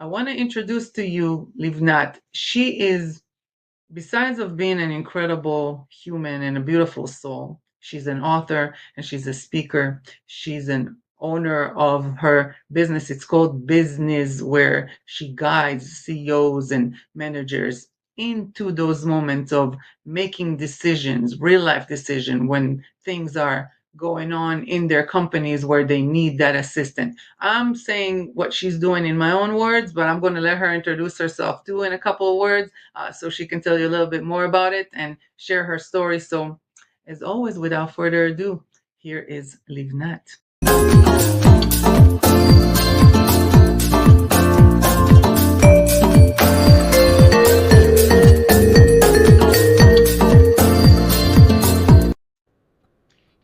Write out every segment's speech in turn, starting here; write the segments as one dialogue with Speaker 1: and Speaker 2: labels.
Speaker 1: I want to introduce to you Livnat. She is, besides of being an incredible human and a beautiful soul, she's an author and she's a speaker. She's an owner of her business. It's called Business, where she guides CEOs and managers into those moments of making decisions, real life decision, when things are going on in their companies where they need that assistant. I'm saying what she's doing in my own words, but I'm going to let her introduce herself too in a couple of words, so she can tell you a little bit more about it and share her story. So, as always, without further ado, here is Livnat.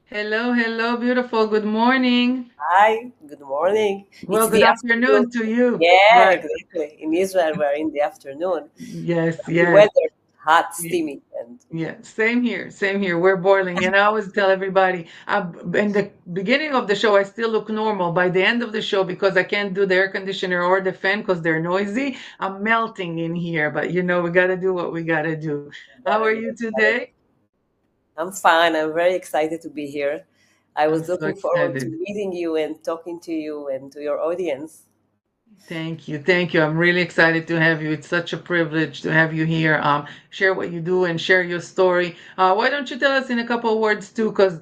Speaker 1: Hello, hello, beautiful. Good morning.
Speaker 2: Hi, good morning.
Speaker 1: Well,
Speaker 2: It's
Speaker 1: good
Speaker 2: the
Speaker 1: afternoon to you.
Speaker 2: Yeah,
Speaker 1: Right.
Speaker 2: exactly. In Israel, we're in the afternoon.
Speaker 1: Yes,
Speaker 2: The
Speaker 1: yes.
Speaker 2: weather hot, steamy, and
Speaker 1: Yeah, same here. Same here. We're boiling. And I always tell everybody, in the beginning of the show, I still look normal. By the end of the show, because I can't do the air conditioner or the fan because they're noisy, I'm melting in here. But we got to do what we got to do. How are you today?
Speaker 2: I'm fine. I'm very excited to be here. I
Speaker 1: I'm
Speaker 2: was
Speaker 1: so
Speaker 2: looking forward to
Speaker 1: excited.
Speaker 2: meeting you and talking to you and to your audience.
Speaker 1: Thank you. Thank you. I'm really excited to have you. It's such a privilege to have you here. Share what you do and share your story. Why don't you tell us in a couple of words too? Because,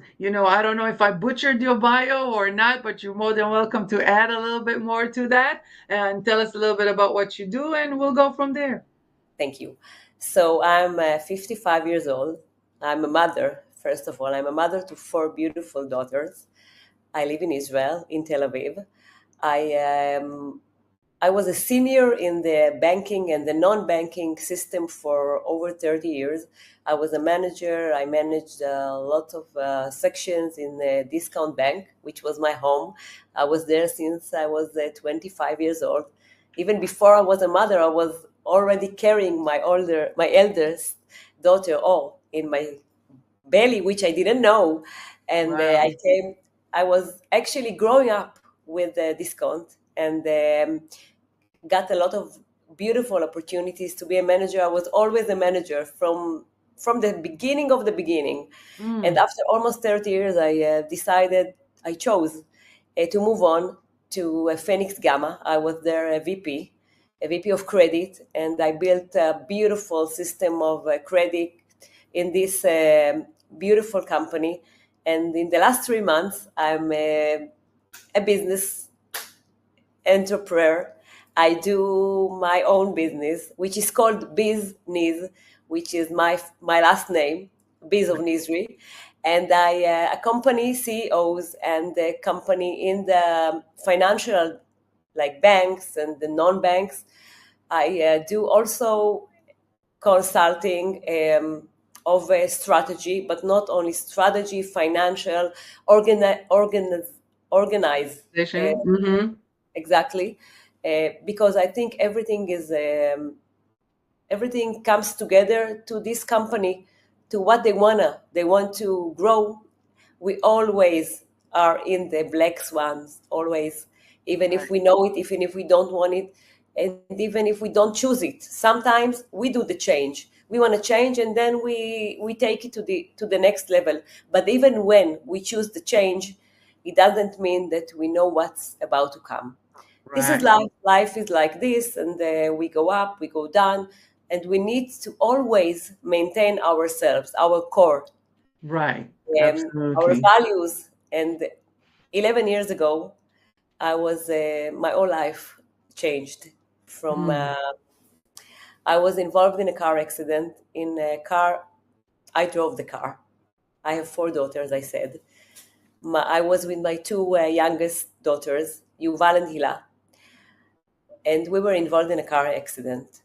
Speaker 1: I don't know if I butchered your bio or not, but you're more than welcome to add a little bit more to that and tell us a little bit about what you do, and we'll go from there.
Speaker 2: Thank you. So I'm 55 years old. I'm a mother, first of all. I'm a mother to four beautiful daughters. I live in Israel, in Tel Aviv. I was a senior in the banking and the non-banking system for over 30 years. I was a manager. I managed a lot of sections in the discount bank, which was my home. I was there since I was 25 years old. Even before I was a mother, I was already carrying my eldest daughter all in my belly, which I didn't know. And
Speaker 1: Wow.
Speaker 2: I was actually growing up with discount and got a lot of beautiful opportunities to be a manager. I was always a manager from the beginning of the beginning. And
Speaker 1: Mm,
Speaker 2: after almost 30 years, I chose to move on to Phoenix Gamma. I was there a VP of credit, and I built a beautiful system of credit in this beautiful company. And in the last 3 months, I'm a business entrepreneur. I do my own business, which is called Biz which is my last name, Biz of Nizri, and I accompany CEOs and the company in the financial, like banks and the non-banks. I do also consulting of a strategy, but not only strategy, financial, organize
Speaker 1: mm-hmm.
Speaker 2: exactly, because I think everything comes together to this company, to what they want to grow. We always are in the black swans, always, even if
Speaker 1: Right.
Speaker 2: we know it, even if we don't want it, and even if we don't choose it. Sometimes we do the change. We want to change, and then we take it to the next level. But even when we choose the change, it doesn't mean that we know what's about to come. This is
Speaker 1: Right.
Speaker 2: life. Life is like this, and we go up, we go down, and we need to always maintain ourselves, our core,
Speaker 1: Right.
Speaker 2: our
Speaker 1: Absolutely.
Speaker 2: values. And 11 years ago, my whole life changed. From
Speaker 1: Mm,
Speaker 2: I was involved in a car accident. In a car, I drove the car. I have four daughters. I said, I was with my two youngest daughters, Yuval and Hila, and we were involved in a car accident.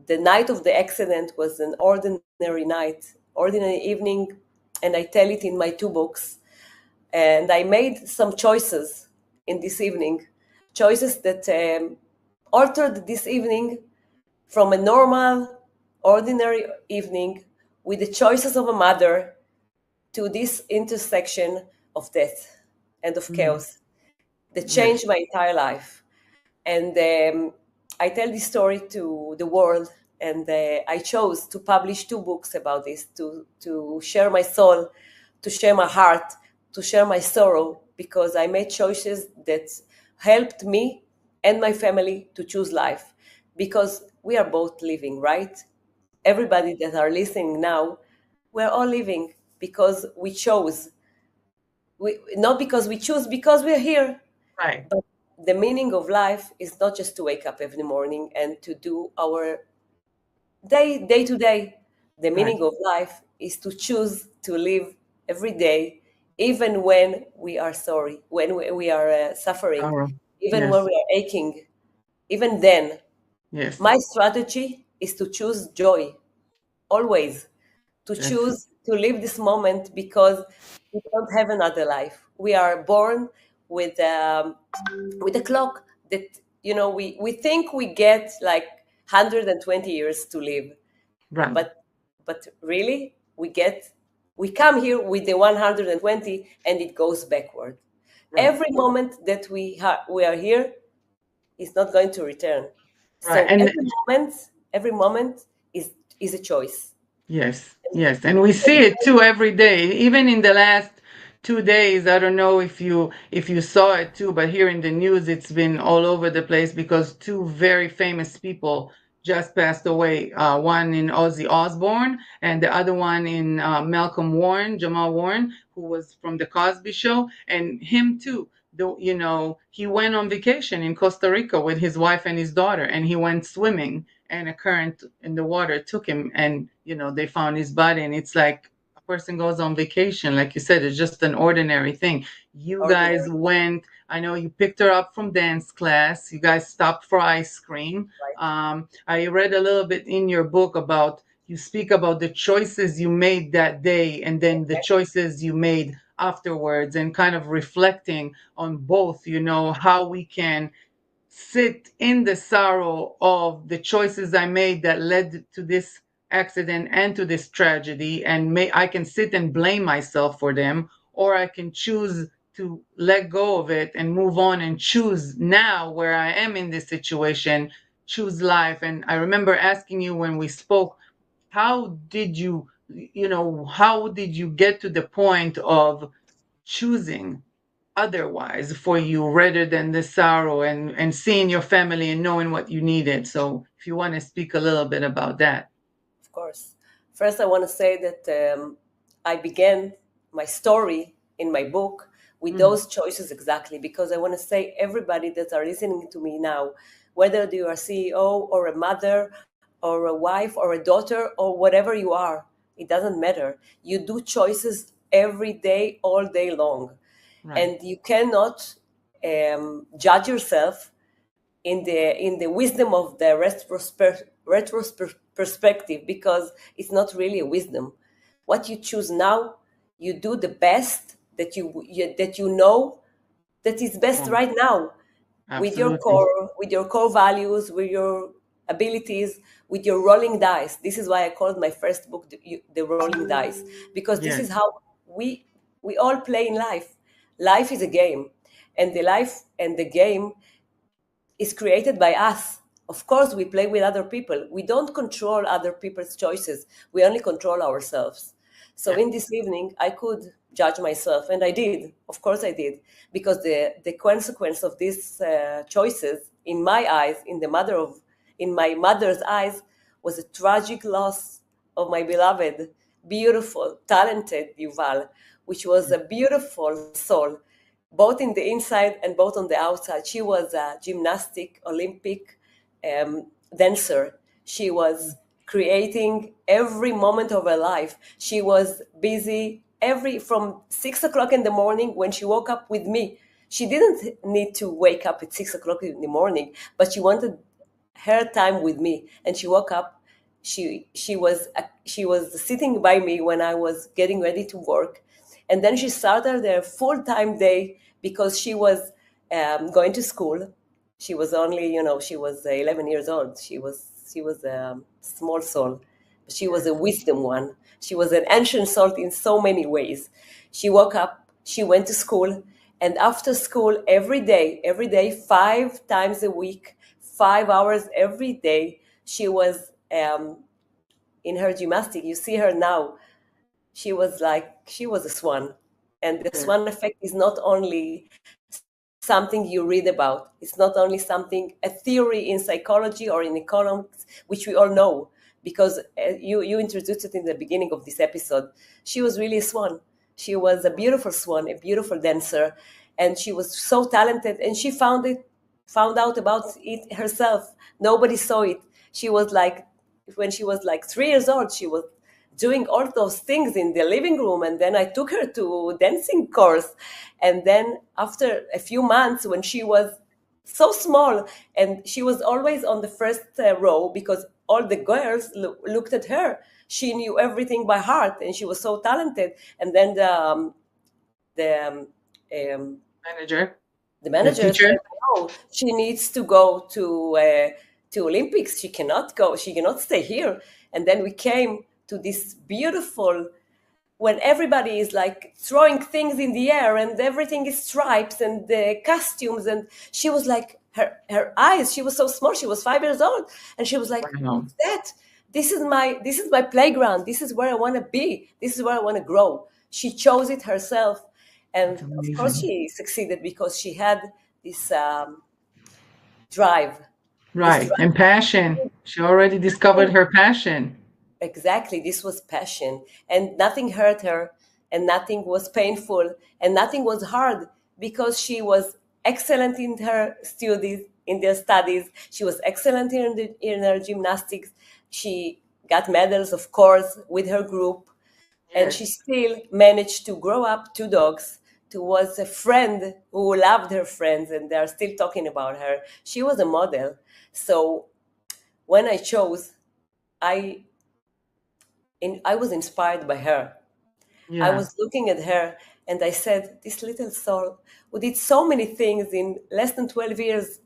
Speaker 2: The night of the accident was an ordinary night, ordinary evening, and I tell it in my two books. And I made some choices in this evening, choices that altered this evening from a normal, ordinary evening with the choices of a mother to this intersection of death and of
Speaker 1: mm.
Speaker 2: chaos that
Speaker 1: Yes.
Speaker 2: changed my entire life. And I tell this story to the world, and I chose to publish 2 books about this, to share my soul, to share my heart, to share my sorrow, because I made choices that helped me and my family to choose life, because we are both living, right? Everybody that are listening now, we're all living because we chose. Not because we choose, because we're here.
Speaker 1: Right.
Speaker 2: But the meaning of life is not just to wake up every morning and to do our day to day. The meaning of life is to choose to live every day, even when we are sorry, when we are suffering, even when we are aching. Even then, my strategy is to choose joy, always, to choose to live this moment, because we don't have another life. We are born with a clock that, we think we get like 120 years to live.
Speaker 1: Right.
Speaker 2: But really, we come here with the 120, and it goes backward.
Speaker 1: Right.
Speaker 2: Every moment that we are here is not going to return.
Speaker 1: Right.
Speaker 2: So
Speaker 1: And
Speaker 2: every moment is a choice.
Speaker 1: yes, and we see it too every day. Even in the last 2 days, I don't know if you saw it too, but here in the news, it's been all over the place because 2 very famous people just passed away. One in Ozzy Osbourne, and the other one in Malcolm Warren, Jamal Warren, who was from the Cosby Show, and him too. He went on vacation in Costa Rica with his wife and his daughter, and he went swimming, and a current in the water took him, and they found his body. And it's like a person goes on vacation, like you said, it's just an ordinary thing. You guys went, I know you picked her up from dance class, you guys stopped for ice cream. I read a little bit in your book about, you speak about the choices you made that day and then the choices you made afterwards, and kind of reflecting on both, how we can sit in the sorrow of the choices I made that led to this accident and to this tragedy, and I can sit and blame myself for them, or I can choose to let go of it and move on and choose now, where I am in this situation, choose life. And I remember asking you when we spoke, how did you get to the point of choosing otherwise for you, rather than the sorrow, and seeing your family and knowing what you needed? So if you want to speak a little bit about that.
Speaker 2: Of course. First, I want to say that I began my story in my book with those choices exactly, because I want to say, everybody that are listening to me now, whether you are a CEO or a mother or a wife or a daughter or whatever you are, it doesn't matter. You do choices every day, all day long. And you cannot judge yourself in the wisdom of the retrospective, because it's not really a wisdom. What you choose now, you do the best that you know that is best right now. With your core values, with your abilities, with your rolling dice. This is why I called my first book the rolling dice, because this is how we all play in life. Life is a game, and the game is created by us. Of course, we play with other people. We don't control other people's choices. We only control ourselves. So in this evening, I could judge myself, and I did. Of course I did, because the consequence of these choices, in my eyes, in my mother's eyes, was a tragic loss of my beloved, beautiful, talented Yuval, which was a beautiful soul, both in the inside and both on the outside. She was a gymnastic Olympic dancer. She was creating every moment of her life. She was busy from 6 o'clock in the morning when she woke up with me. She didn't need to wake up at 6 o'clock in the morning, but she wanted her time with me. And she woke up. She was sitting by me when I was getting ready to work. And then she started her full-time day, because she was going to school. She was only, she was 11 years old. She was a small soul. She was a wisdom one. She was an ancient soul in so many ways. She woke up, she went to school, and after school, every day, 5 times a week, 5 hours every day. She was in her gymnastic. You see her now. She was a swan. And the swan effect is not only something you read about. It's not only a theory in psychology or in economics, which we all know, because you introduced it in the beginning of this episode. She was really a swan. She was a beautiful swan, a beautiful dancer, and she was so talented, and she found out about it herself. Nobody saw it. When she was like 3 years old, she was doing all those things in the living room, and then I took her to dancing course. And then after a few months, when she was so small, and she was always on the first row because all the girls looked at her. She knew everything by heart, and she was so talented. And then the manager said, "No, she needs to go to Olympics. She cannot go. She cannot stay here." And then we came to this beautiful, when everybody is like throwing things in the air and everything is stripes and the costumes, and she was like, her eyes, she was so small, she was 5 years old, and she was like, "What's that? This is my playground. This is where I want to be. This is where I want to grow." She chose it herself, and of course she succeeded because she had this drive.
Speaker 1: Right, and passion. She already discovered her passion.
Speaker 2: Exactly, this was passion, and nothing hurt her, and nothing was painful, and nothing was hard, because she was excellent in her studies. She was excellent in her gymnastics. She got medals, of course, with her group, and she still managed to grow up 2 dogs. Was a friend who loved her friends, and they are still talking about her. She was a model. So when I chose, I was inspired by her. Yeah. I was looking at her and I said, this little soul who did so many things in less than 12 years,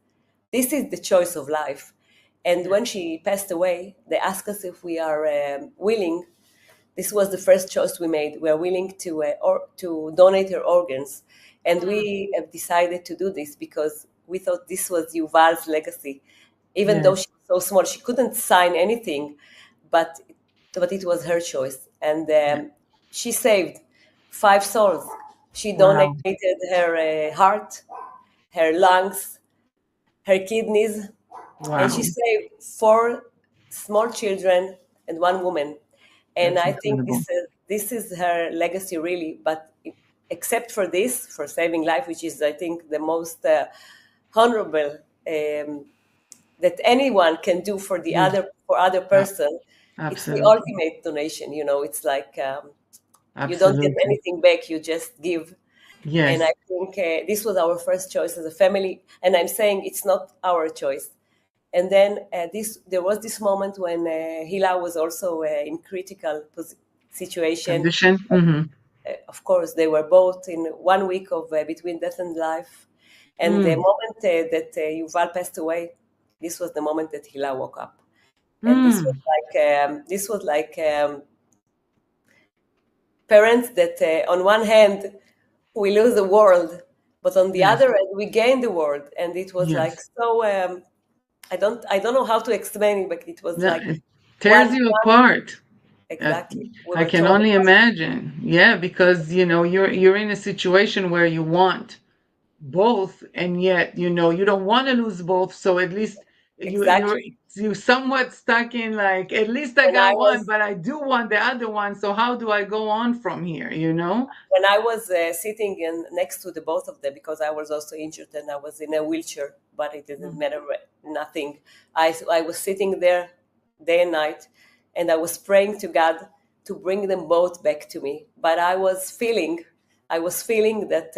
Speaker 2: this is the choice of life. And when she passed away, they asked us if we are willing. This was the first choice we made. We are willing to donate her organs. And we have decided to do this because we thought this was Yuval's legacy. Even though she was so small, she couldn't sign anything, but it was her choice. And she saved 5 souls. She donated her heart, her lungs, her kidneys, and she saved 4 small children and 1 woman. And I think this is her legacy, really. But except for this, for saving life, which is, I think, the most honorable that anyone can do for the other person. Absolutely. It's the ultimate donation. It's like you don't get anything back; you just give. Yes. And I think this was our first choice as a family. And I'm saying it's not our choice. And then there was this moment when Hila was also in critical situation.
Speaker 1: Condition. Mm-hmm.
Speaker 2: Of course, they were both in 1 week of between death and life. And the moment that Yuval passed away, this was the moment that Hila woke up. And this was like parents that on one hand we lose the world, but on the other end we gain the world. And it was like so. I don't know how to explain it, but it was like
Speaker 1: it tears you apart.
Speaker 2: Exactly.
Speaker 1: I can only imagine. Yeah, because you're in a situation where you want both, and yet you don't want to lose both. So at least you're somewhat stuck in like, at least I got one, but I do want the other one. So how do I go on from here?
Speaker 2: When I was sitting next to the both of them, because I was also injured and I was in a wheelchair, but it didn't matter, nothing. I was sitting there day and night, and I was praying to God to bring them both back to me. But I was feeling that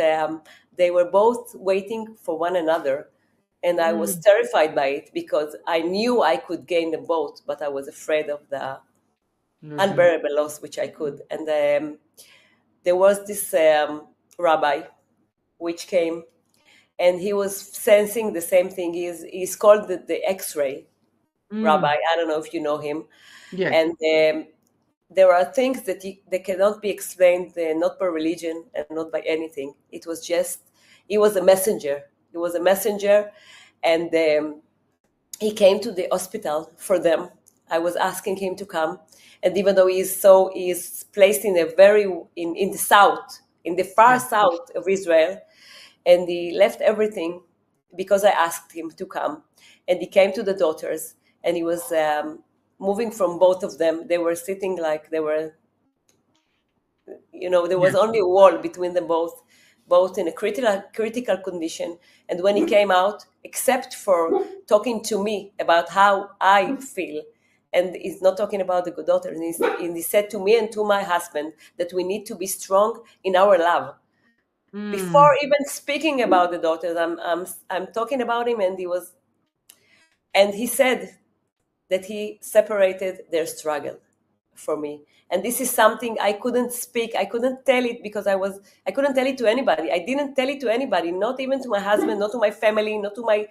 Speaker 2: they were both waiting for one another. And I was terrified by it because I knew I could gain them both, but I was afraid of the unbearable loss, which I could. And there was this rabbi which came, and he was sensing the same thing. He's called the X-ray rabbi. I don't know if you know him.
Speaker 1: Yes.
Speaker 2: And there are things that they cannot be explained, not by religion and not by anything. He was a messenger. He was a messenger, and he came to the hospital for them. I was asking him to come, and even though he is placed in in the south, in the far south of Israel, and he left everything because I asked him to come, and he came to the daughters, and he was moving from both of them. They were sitting like they were, there was only a wall between them both in a critical condition. And when he came out, except for talking to me about how I feel, and he's not talking about the good daughter, and he said to me and to my husband that we need to be strong in our love. Before even speaking about the daughters, I'm talking about him, and he said that he separated their struggle for me. And this is something I couldn't speak. I couldn't tell it because I couldn't tell it to anybody. I didn't tell it to anybody, not even to my husband, not to my family, not to my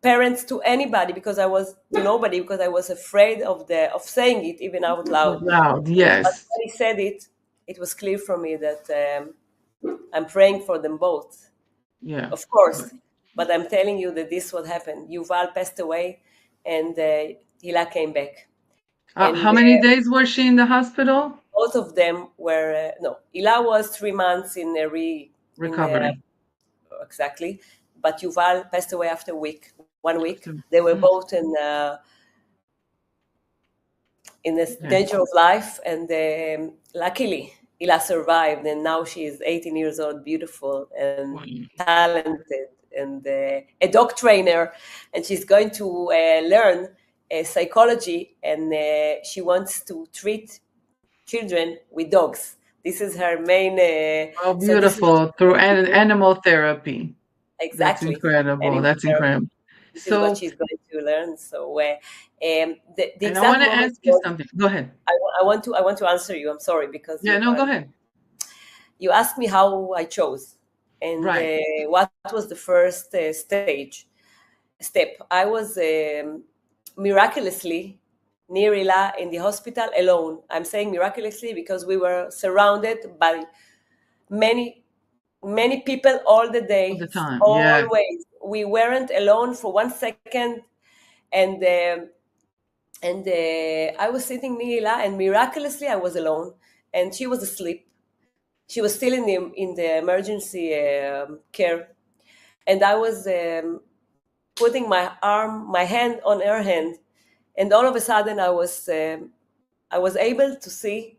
Speaker 2: parents, to anybody, because I was to nobody, because I was afraid of saying it even out loud.
Speaker 1: Yes.
Speaker 2: But when he said it, it was clear for me that I'm praying for them both.
Speaker 1: Yeah.
Speaker 2: Of course. But I'm telling you that this what happened. Yuval passed away, and Hila came back.
Speaker 1: How many days was she in the hospital?
Speaker 2: Both of them were Hila was 3 months in a
Speaker 1: recovery.
Speaker 2: Exactly, but Yuval passed away after 1 week. They were both in the danger of life, and luckily Hila survived, and now she is 18 years old, beautiful and talented, and a dog trainer, and she's going to learn psychology, and she wants to treat children with dogs. This is her main.
Speaker 1: Beautiful, through animal therapy.
Speaker 2: Exactly.
Speaker 1: That's incredible. That's incredible.
Speaker 2: This is what she's going to learn. So,
Speaker 1: and I want to ask you something. Go ahead.
Speaker 2: I want to answer you. I'm sorry because
Speaker 1: go ahead.
Speaker 2: You asked me how I chose, and what was the first step. I was miraculously near Hila in the hospital alone. I'm saying miraculously because we were surrounded by many people all the day,
Speaker 1: all the time.
Speaker 2: Always. We weren't alone for 1 second, and I was sitting near Hila, and miraculously I was alone, and she was asleep. She was still in the emergency care, and I was putting my hand on her hand, and all of a sudden I was able to see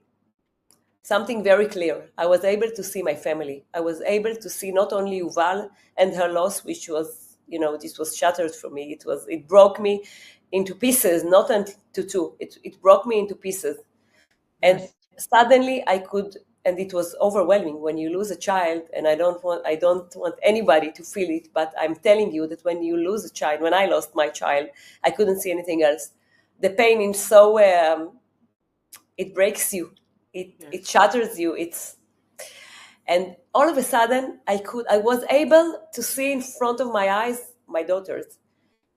Speaker 2: something very clear. I was able to see my family. I was able to see not only Yuval and her loss, which was, this was shattered for me. It broke me into pieces, not into two. It broke me into pieces. And suddenly I could, and it was overwhelming when you lose a child, and I don't want anybody to feel it, but I'm telling you that when you lose a child, when I lost my child, I couldn't see anything else. The pain is so, it breaks you. It shatters you. And all of a sudden I was able to see in front of my eyes my daughters.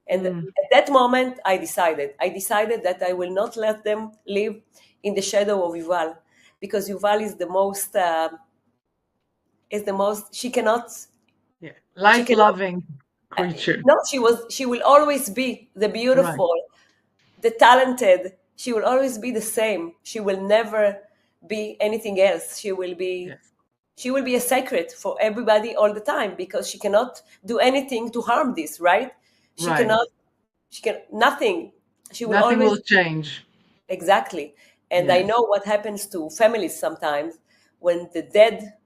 Speaker 2: And at that moment I decided that I will not let them live in the shadow of Yuval, because Yuval is the most she cannot
Speaker 1: life-loving creature.
Speaker 2: No, she will always be the beautiful, the talented. She will always be the same. She will never be anything else. She will be a secret for everybody all the time, because she cannot do anything to harm this, right? She can nothing.
Speaker 1: Nothing will change.
Speaker 2: Exactly. And I know what happens to families sometimes when the dead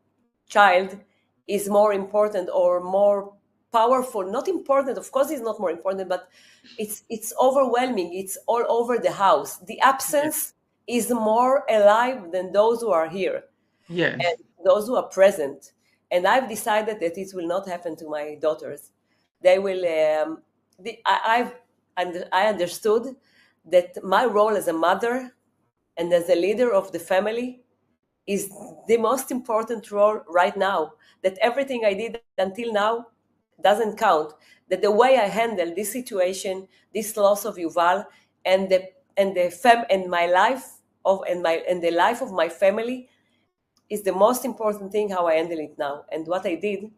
Speaker 2: child is more important or more powerful. Not important, of course it's not more important, but it's overwhelming. It's all over the house. The absence is more alive than those who are here.
Speaker 1: And
Speaker 2: those who are present. And I've decided that it will not happen to my daughters. They will I understood that my role as a mother and as a leader of the family is the most important role right now. That everything I did until now doesn't count. That the way I handle this situation, this loss of Yuval, and the life of my family is the most important thing. How I handle it now, and what I did,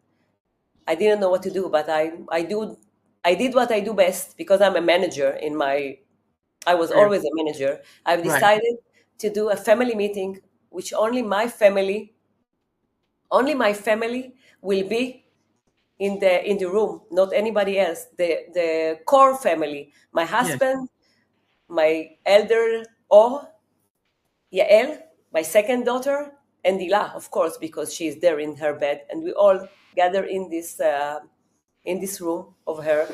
Speaker 2: I didn't know what to do, but I do I did what I do best because I'm a manager I was always a manager. I've decided to do a family meeting, which only my family will be in the room, not anybody else. The core family, my husband, my elder Yael, my second daughter, and Dila, of course, because she is there in her bed, and we all gather in this room of her.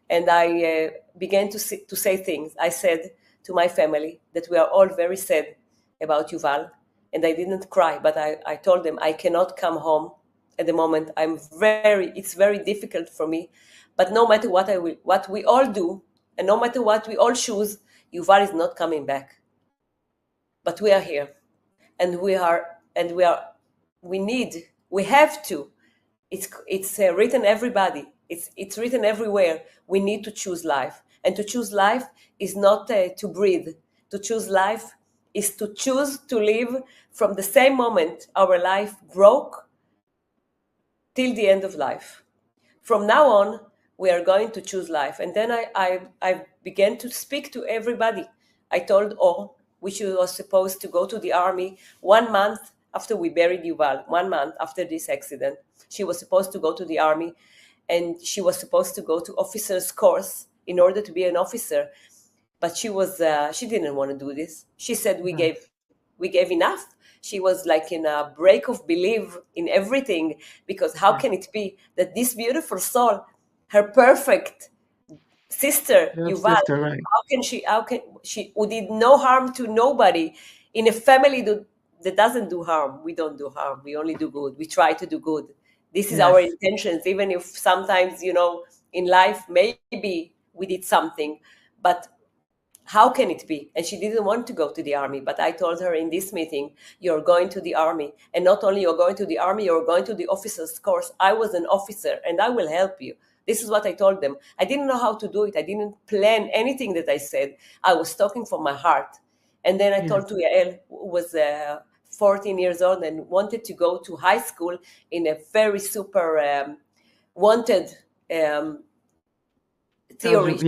Speaker 2: And I began to say things. I said to my family that we are all very sad about Yuval, and I didn't cry, but I told them I cannot come home at the moment. It's very difficult for me, but no matter what we all do, and no matter what we all choose, Yuval is not coming back. But we are here, and we have to. It's written everybody. It's written everywhere. We need to choose life, and to choose life is not to breathe. To choose life is to choose to live from the same moment our life broke till the end of life. From now on, we are going to choose life. And then I began to speak to everybody. I told which was supposed to go to the army 1 month after we buried Yuval, 1 month after this accident. She was supposed to go to the army, and she was supposed to go to officer's course in order to be an officer. But she didn't want to do this. She said we gave enough. She was like in a break of belief in everything, because how can it be that this beautiful soul, her perfect sister, Yuval, how can she who did no harm to nobody, in a family that doesn't do harm. We don't do harm. We only do good. We try to do good. This is our intentions, even if sometimes, in life, maybe we did something, but how can it be? And she didn't want to go to the army, but I told her in this meeting, you're going to the army. And not only you're going to the army, you're going to the officer's course. I was an officer, and I will help you. This is what I told them. I didn't know how to do it. I didn't plan anything that I said. I was talking from my heart. And then I told to Yael, who was 14 years old and wanted to go to high school in a very super wanted theory.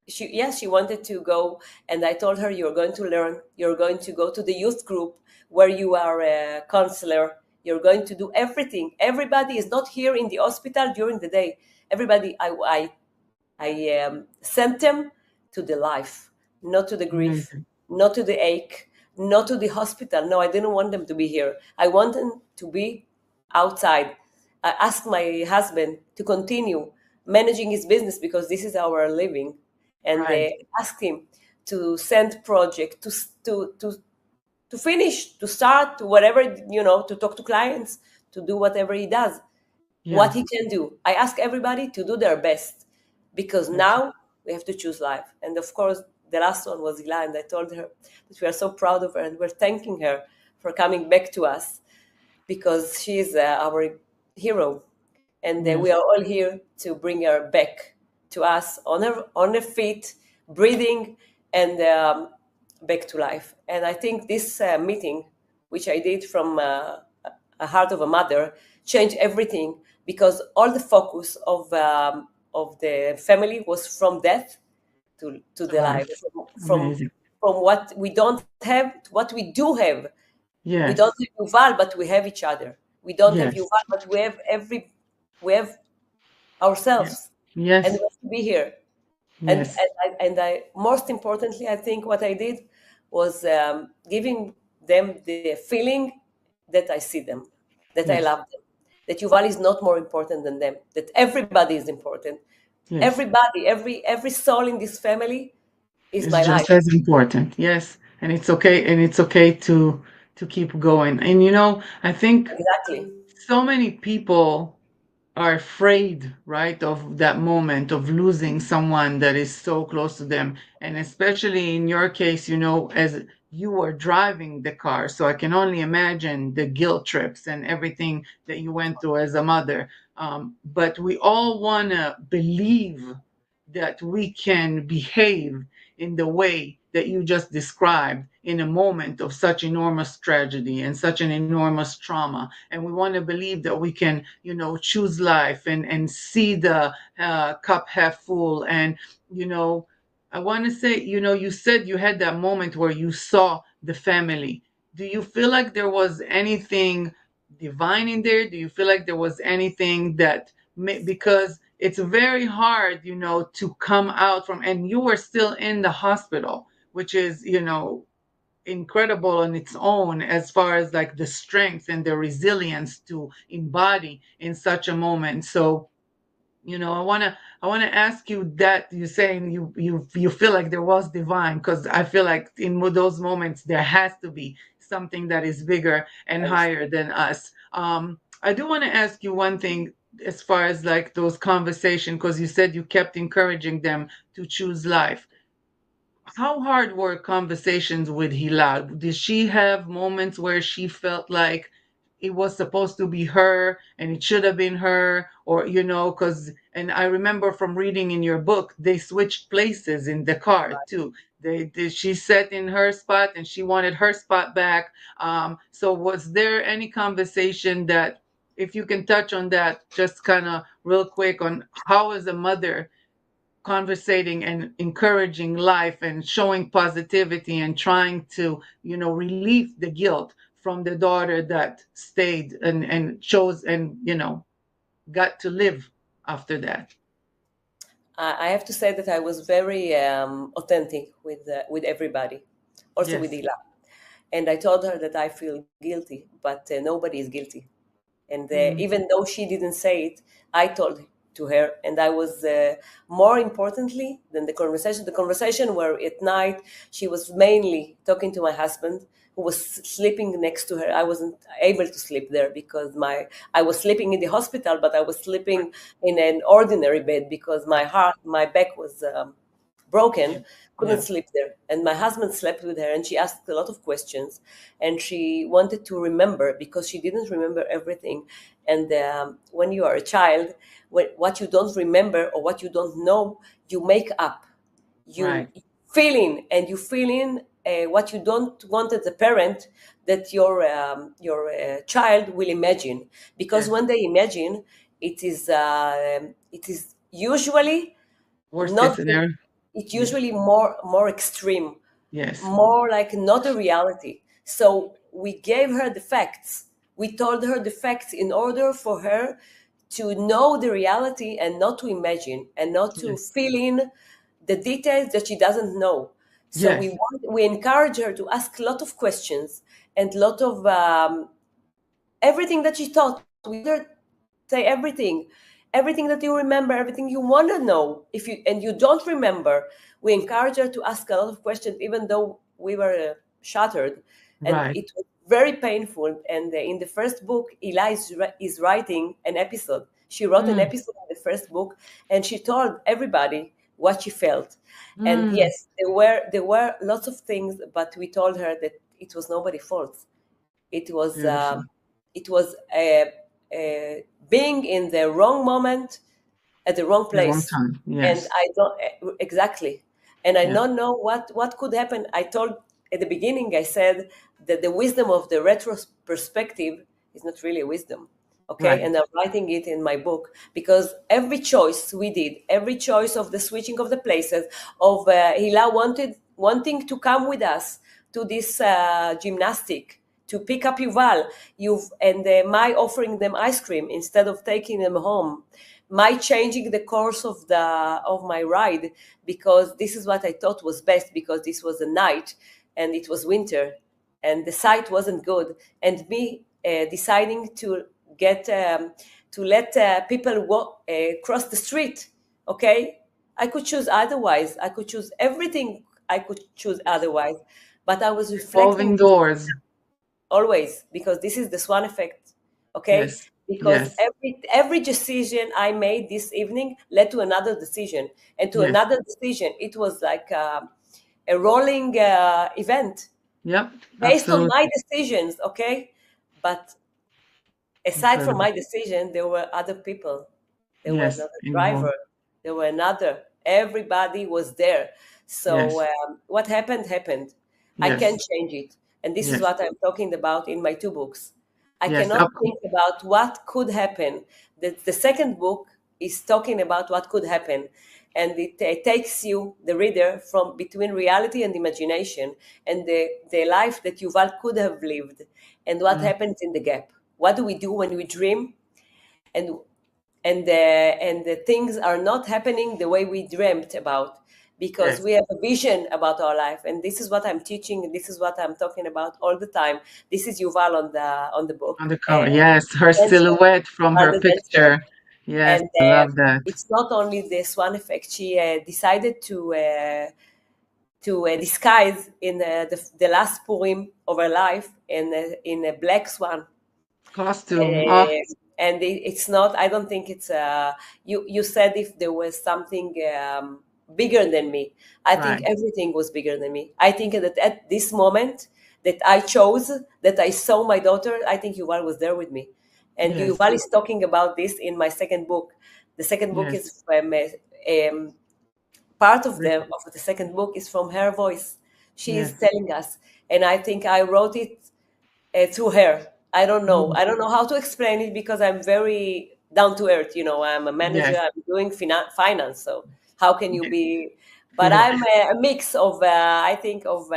Speaker 2: She wanted to go, and I told her, you're going to learn, you're going to go to the youth group where you are a counselor, you're going to do everything. Everybody is not here in the hospital during the day. Everybody, I sent them to the life, not to the grief, not to the ache, not to the hospital. No, I didn't want them to be here. I want them to be outside. I asked my husband to continue managing his business, because this is our living. And they asked him to send project, to finish, to start, to whatever, to talk to clients, to do whatever he does, what he can do. I ask everybody to do their best, because now we have to choose life. And of course, the last one was Hila, and I told her that we are so proud of her, and we're thanking her for coming back to us, because she is our hero. And we are all here to bring her back to us on her feet, breathing, and back to life. And I think this meeting, which I did from a heart of a mother, changed everything, because all the focus of the family was from death to the life, from what we don't have to what we do have. We don't have Yuval, but we have each other. We don't have Yuval, but we have ourselves. And we have to be here. And I most importantly, I think what I did was giving them the feeling that I see them, that I love them, that Yuval is not more important than them, that everybody is important. Everybody, every soul in this family is my life.
Speaker 1: It's just as important. Yes. And it's okay to keep going. And I think so many people are afraid, right, of that moment of losing someone that is so close to them. And especially in your case, as you were driving the car. So I can only imagine the guilt trips and everything that you went through as a mother. But we all want to believe that we can behave in the way that you just described in a moment of such enormous tragedy and such an enormous trauma. And we want to believe that we can, choose life and see the cup half full. And, I want to say, you said you had that moment where you saw the family. Do you feel like there was anything divine in there? Do you feel like there was anything that, because it's very hard, to come out from, and you were still in the hospital, which is, incredible on its own, as far as like the strength and the resilience to embody in such a moment. So, I want to ask you that you're saying you feel like there was divine, because I feel like in those moments there has to be something that is bigger and higher than us. I do want to ask you one thing as far as like those conversations, because you said you kept encouraging them to choose life. How hard were conversations with Hilal? Did she have moments where she felt like it was supposed to be her and it should have been her? Or, because, and I remember from reading in your book, they switched places in the car too. She sat in her spot and she wanted her spot back. So was there any conversation that, if you can touch on that, just kind of real quick, on how as a mother conversating and encouraging life and showing positivity and trying to, relieve the guilt from the daughter that stayed and chose and, got to live after that?
Speaker 2: I have to say that I was very authentic with everybody, also with
Speaker 1: Yes.
Speaker 2: Hila. And I told her that I feel guilty, but nobody is guilty. And even though she didn't say it, I told to her, and I was more importantly than the conversation where at night she was mainly talking to my husband, who was sleeping next to her. I wasn't able to sleep there because I was sleeping in the hospital, but I was sleeping in an ordinary bed because my back was broken, couldn't sleep there. And my husband slept with her, and she asked a lot of questions, and she wanted to remember because she didn't remember everything. And when you are a child, what you don't remember or what you don't know, you make up. You feel in, and you feel in what you don't want as a parent that your child will imagine. Because when they imagine, it is usually
Speaker 1: Worst case
Speaker 2: not.
Speaker 1: scenario.
Speaker 2: It's usually more extreme,
Speaker 1: Yes.
Speaker 2: more like not a reality. So we gave her the facts. We told her the facts in order for her to know the reality and not to imagine and not to fill in the details that she doesn't know. So we encourage her to ask a lot of questions and a lot of everything that she thought. We let her say everything that you remember, everything you want to know. If you don't remember, we encourage her to ask a lot of questions, even though we were shattered, and it was very painful. And in the first book, Eli is writing an episode. She wrote an episode in the first book, and she told everybody what she felt. And yes, there were lots of things, but we told her that it was nobody's fault. It was being in the wrong moment at the wrong
Speaker 1: The wrong
Speaker 2: place.
Speaker 1: time.
Speaker 2: And
Speaker 1: Yes.
Speaker 2: I don't exactly. And I don't know what could happen. I told at the beginning, I said that the wisdom of the retro perspective is not really wisdom. Okay, and I'm writing it in my book because every choice we did, every choice of the switching of the places, of Hila wanting to come with us to this gymnastic, to pick up Yuval, and my offering them ice cream instead of taking them home, my changing the course of my ride because this is what I thought was best because this was a night and it was winter and the sight wasn't good, and me deciding to let people cross the street. Okay, I could choose otherwise. I could choose everything. I could choose otherwise, but I was reflecting
Speaker 1: Revolving doors.
Speaker 2: always because this is the Swan effect. Okay,
Speaker 1: Yes.
Speaker 2: because
Speaker 1: Yes.
Speaker 2: every decision I made this evening led to another decision and to
Speaker 1: Yes.
Speaker 2: another decision. It was like a rolling event
Speaker 1: Yep.
Speaker 2: based on
Speaker 1: Absolutely.
Speaker 2: my decisions. Okay, but aside from
Speaker 1: Incredible.
Speaker 2: my decision, there were other people. There was
Speaker 1: Yes.
Speaker 2: another
Speaker 1: Involved.
Speaker 2: driver. There were another. Everybody was there. So what happened. I can't change it. And this is what I'm talking about in my 2 books. I cannot think about what could happen. The second book is talking about what could happen. And it takes you, the reader, from between reality and imagination, and the life that Yuval could have lived, and what happens in the gap. What do we do when we dream, and the things are not happening the way we dreamt about, because we have a vision about our life. And this is what I'm teaching, and this is what I'm talking about all the time. This is Yuval on the book.
Speaker 1: On the cover, her silhouette from her picture. Yes,
Speaker 2: and
Speaker 1: I love that.
Speaker 2: It's not only the Swan effect. She decided to disguise in the last Purim of her life in a black swan
Speaker 1: costume.
Speaker 2: And it's not, I don't think it's you said if there was something bigger than me. I think everything was bigger than me. I think that at this moment that I chose, that I saw my daughter, I think Yuval was there with me. And Yuval is talking about this in my second book. The second book is from part of the second book is from her voice. She is telling us, and I think I wrote it through her. I don't know how to explain it, because I'm very down to earth. I'm a manager. I'm doing finance. So how can you be? But I'm a mix of I think of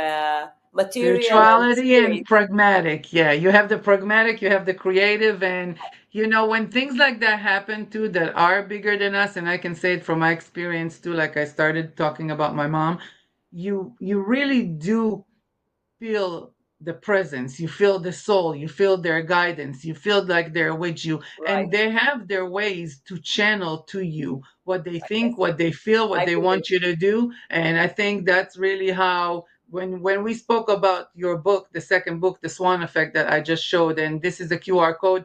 Speaker 2: material,
Speaker 1: spirituality and pragmatic. You have the pragmatic, you have the creative, and when things like that happen too, that are bigger than us, and I can say it from my experience too, like I started talking about my mom, you really do feel the presence, you feel the soul, you feel their guidance, you feel like they're with you, and they have their ways to channel to you what they think, what they feel, what they want you to do. And I think that's really how, when we spoke about your book, the second book, The Swan Effect, that I just showed, and this is a QR code.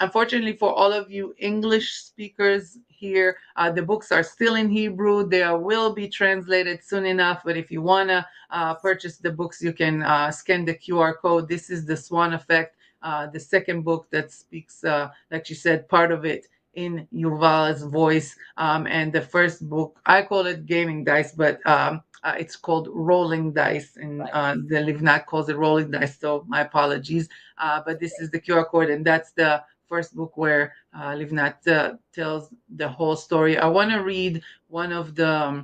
Speaker 1: Unfortunately for all of you English speakers here, the books are still in Hebrew. They will be translated soon enough, but if you want to purchase the books, you can scan the QR code. This is The Swan Effect, the second book that speaks, like you said, part of it in Yuval's voice. And the first book, I call it Gaming Dice, but it's called Rolling Dice, and the Livnat calls it Rolling Dice, so my apologies. But this is the QR code, and that's the first book where Livnat tells the whole story. I want to read one of the,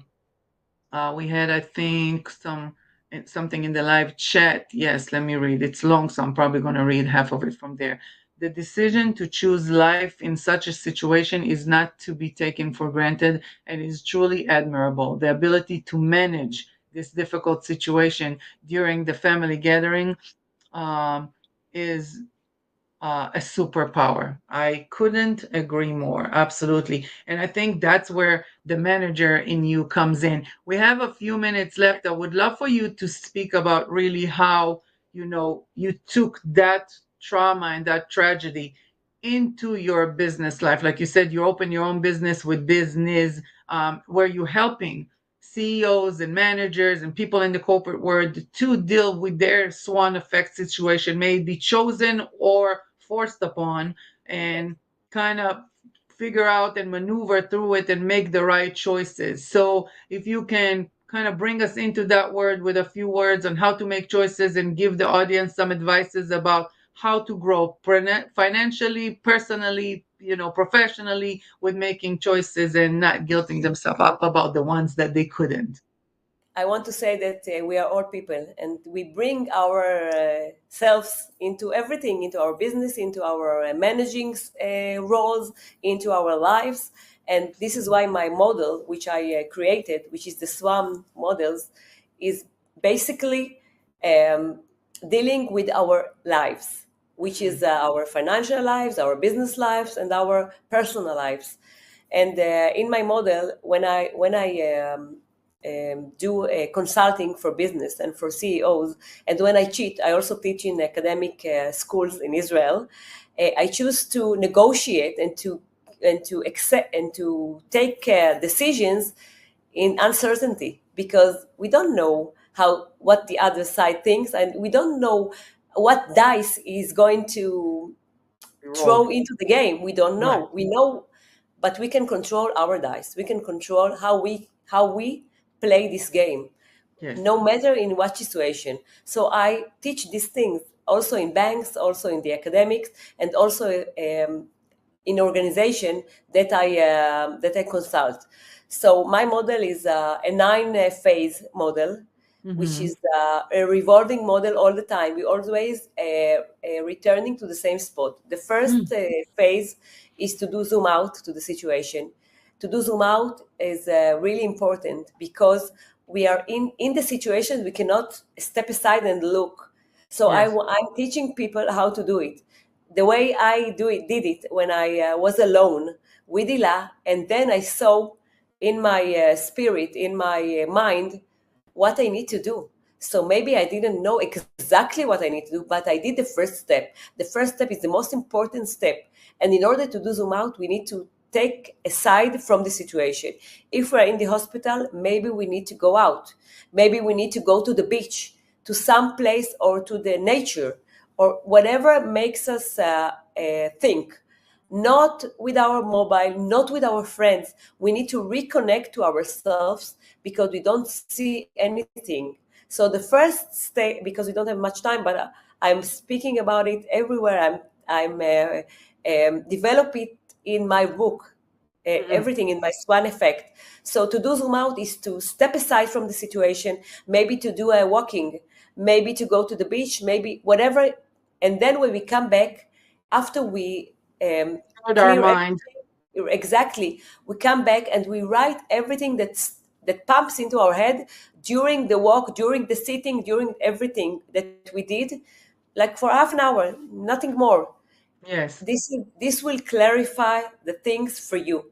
Speaker 1: we had, I think, something in the live chat. Yes, let me read. It's long, so I'm probably going to read half of it from there. The decision to choose life in such a situation is not to be taken for granted, and is truly admirable. The ability to manage this difficult situation during the family gathering is a superpower. I couldn't agree more. Absolutely. And I think that's where the manager in you comes in. We have a few minutes left. I would love for you to speak about really how, you took that trauma and that tragedy into your business life. Like you said, you opened your own business with business, where you're helping CEOs and managers and people in the corporate world to deal with their swan effect situation, may it be chosen or forced upon, and kind of figure out and maneuver through it and make the right choices. So if you can kind of bring us into that word with a few words on how to make choices, and give the audience some advices about how to grow financially, personally, professionally, with making choices and not guilting themselves up about the ones that they couldn't.
Speaker 2: I want to say that we are all people, and we bring our selves into everything, into our business, into our managing roles, into our lives. And this is why my model, which I created, which is the SWAM models, is basically dealing with our lives, which is our financial lives, our business lives, and our personal lives. And in my model, when I do consulting for business and for CEOs, and when I also teach in academic schools in Israel. I choose to negotiate and to accept and to take decisions in uncertainty, because we don't know what the other side thinks, and we don't know what dice is going to throw into the game. We don't know. We know, but we can control our dice. We can control how we play this game,
Speaker 1: Yes.
Speaker 2: no matter in what situation. So I teach these things also in banks, also in the academics, and also in organization that I consult. So my model is a 9-phase model, which is a revolving model all the time. We always returning to the same spot. The first phase is to do zoom out to the situation. To do zoom out is really important because we are in the situation, we cannot step aside and look. So
Speaker 1: Yes.
Speaker 2: I'm teaching people how to do it. The way I did it when I was alone with Ila, and then I saw in my spirit, in my mind, what I need to do. So maybe I didn't know exactly what I need to do, but I did the first step. The first step is the most important step. And in order to do zoom out, we need to take aside from the situation. If we're in the hospital, maybe we need to go out. Maybe we need to go to the beach, to some place, or to the nature, or whatever makes us think. Not with our mobile, not with our friends. We need to reconnect to ourselves because we don't see anything. So the first step, because we don't have much time, but I'm speaking about it everywhere. I'm develop it in my book, everything in my Swan effect. So to do zoom out is to step aside from the situation, maybe to do a walking, maybe to go to the beach, maybe whatever. And then when we come back, after we
Speaker 1: With our
Speaker 2: clear
Speaker 1: mind.
Speaker 2: everything, exactly, we come back and we write everything that pumps into our head during the walk, during the sitting, during everything that we did, like for half an hour, nothing more.
Speaker 1: Yes.
Speaker 2: This will clarify the things for you.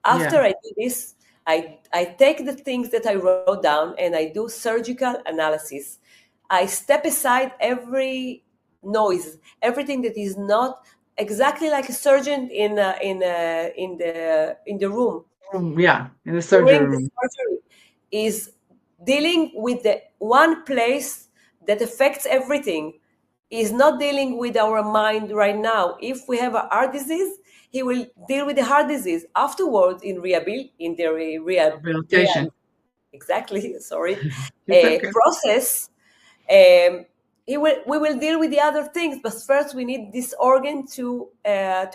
Speaker 2: After
Speaker 1: Yeah.
Speaker 2: I do this, I take the things that I wrote down and I do surgical analysis. I step aside every noise, everything that is not exactly like a surgeon in the room.
Speaker 1: Yeah. In the
Speaker 2: During
Speaker 1: surgery
Speaker 2: the
Speaker 1: room.
Speaker 2: surgery is dealing with the one place that affects everything. Is not dealing with our mind right now. If we have a heart disease, he will deal with the heart disease afterwards in
Speaker 1: Rehabilitation.
Speaker 2: exactly, sorry,
Speaker 1: It's okay.
Speaker 2: process. We will deal with the other things, but first we need this organ to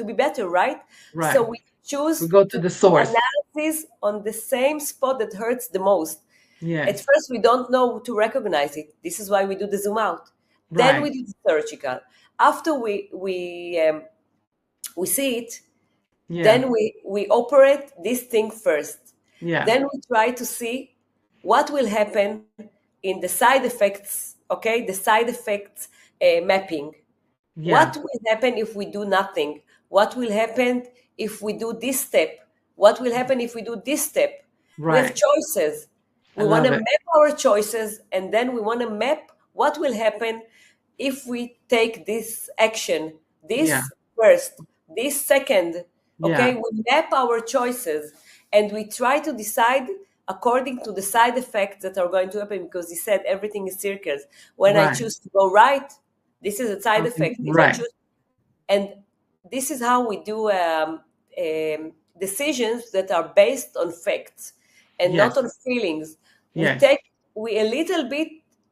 Speaker 2: be better, right?
Speaker 1: Right.
Speaker 2: So we choose
Speaker 1: We go to the source.
Speaker 2: analysis on the same spot that hurts the most. At
Speaker 1: Yes.
Speaker 2: first, we don't know to recognize it. This is why we do the zoom out. Then we
Speaker 1: Right.
Speaker 2: do the surgical. After we see it,
Speaker 1: Yeah.
Speaker 2: then we operate this thing first.
Speaker 1: Yeah.
Speaker 2: Then we try to see what will happen in the side effects, okay? The side effects mapping.
Speaker 1: Yeah.
Speaker 2: What will happen if we do nothing? What will happen if we do this step? What will happen if we do this step? We have
Speaker 1: Right.
Speaker 2: choices.
Speaker 1: I
Speaker 2: We want
Speaker 1: love
Speaker 2: to
Speaker 1: it.
Speaker 2: map our choices, and then we want to map what will happen if we take this action, this
Speaker 1: Yeah.
Speaker 2: first, this second. Okay,
Speaker 1: Yeah.
Speaker 2: we map our choices and we try to decide according to the side effects that are going to happen, because he said everything is circles. When I
Speaker 1: Right.
Speaker 2: choose to go right, this is a side
Speaker 1: Something.
Speaker 2: effect. If I
Speaker 1: Right.
Speaker 2: choose, and this is how we do decisions that are based on facts and
Speaker 1: Yes.
Speaker 2: not on feelings.
Speaker 1: Yes.
Speaker 2: We a little bit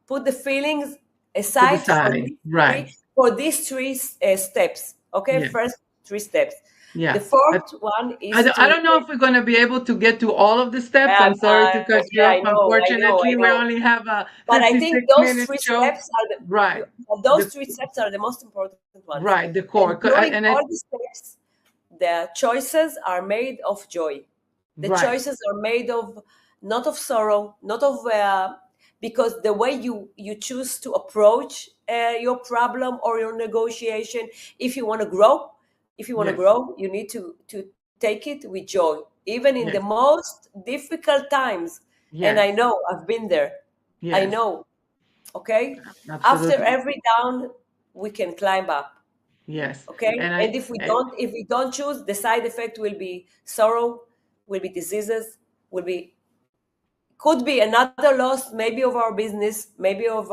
Speaker 2: put the feelings
Speaker 1: To the
Speaker 2: aside
Speaker 1: side. Right.
Speaker 2: for these three steps. Okay,
Speaker 1: Yes.
Speaker 2: first 3 steps. The
Speaker 1: Yeah.
Speaker 2: fourth one is
Speaker 1: I don't know if we're going to be able to get to all of the steps. I'm sorry to cut you
Speaker 2: yeah,
Speaker 1: off.
Speaker 2: I know.
Speaker 1: Unfortunately, we only have a
Speaker 2: But I think
Speaker 1: 56
Speaker 2: those
Speaker 1: minute
Speaker 2: 3
Speaker 1: show.
Speaker 2: steps are
Speaker 1: Right.
Speaker 2: those 3 steps are the most important ones.
Speaker 1: Right. The core.
Speaker 2: And during
Speaker 1: And
Speaker 2: all the steps, the choices are made of joy. The
Speaker 1: right.
Speaker 2: choices are made of not of sorrow, not of because the way you choose to approach your problem or your negotiation, if you want to grow,
Speaker 1: Yes.
Speaker 2: you need to take it with joy, even in the
Speaker 1: Yes.
Speaker 2: most difficult times. And I
Speaker 1: Yes.
Speaker 2: know I've been there. I
Speaker 1: Yes.
Speaker 2: know. Okay. After
Speaker 1: Absolutely.
Speaker 2: every down, we can climb up.
Speaker 1: Yes.
Speaker 2: Okay.
Speaker 1: And
Speaker 2: And if we don't choose, the side effect will be sorrow, will be diseases, could be another loss, maybe of our business, maybe of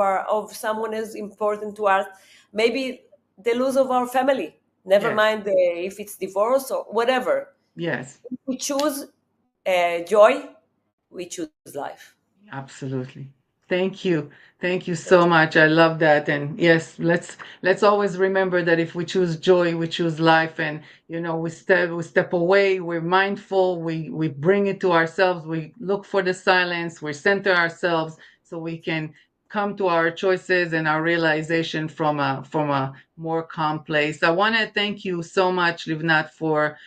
Speaker 2: someone as important to us, maybe the loss of our family. Never
Speaker 1: yes.
Speaker 2: mind if it's divorce or whatever.
Speaker 1: Yes.
Speaker 2: If we choose joy, we choose life.
Speaker 1: Absolutely. Thank you. Thank you so much. I love that. And yes, let's always remember that if we choose joy, we choose life. And we step away, we're mindful, we bring it to ourselves, we look for the silence, we center ourselves so we can come to our choices and our realization from a more calm place. I want to thank you so much, Livnat, for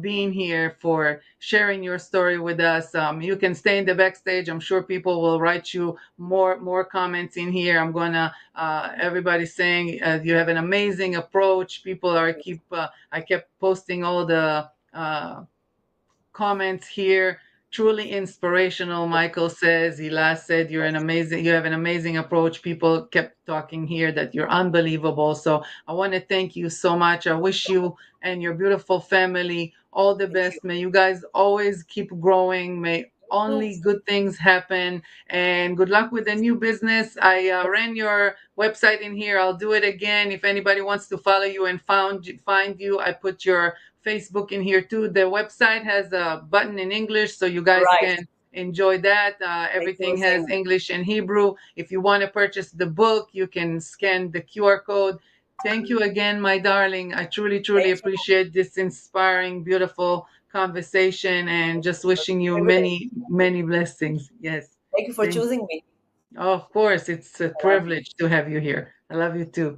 Speaker 1: being here, for sharing your story with us. You can stay in the backstage. I'm sure people will write you more comments in here. I'm gonna everybody saying you have an amazing approach. People are keep I kept posting all the comments here. Truly inspirational, Michael says. He last said you have an amazing approach. People kept talking here that you're unbelievable. So I want to thank you so much. I wish you and your beautiful family all the
Speaker 2: Thank you.
Speaker 1: best. May you guys always keep growing. May only
Speaker 2: Yes.
Speaker 1: good things happen, and good luck with the new business. I ran your website in here. I'll do it again. If anybody wants to follow you and find you, I put your Facebook in here too. The website has a button in English, so you guys
Speaker 2: Right.
Speaker 1: can enjoy that.
Speaker 2: Thank you.
Speaker 1: Everything has
Speaker 2: Same.
Speaker 1: English and Hebrew. If you want to purchase the book, you can scan the QR code. Thank you again, my darling. I truly, truly
Speaker 2: Thank you.
Speaker 1: appreciate this inspiring, beautiful conversation, and just
Speaker 2: It was
Speaker 1: wishing you
Speaker 2: privilege.
Speaker 1: many, many blessings. Yes.
Speaker 2: Thank you for
Speaker 1: Thank
Speaker 2: choosing me.
Speaker 1: Oh, of course, it's a
Speaker 2: I love you.
Speaker 1: privilege to have you here. I love you too.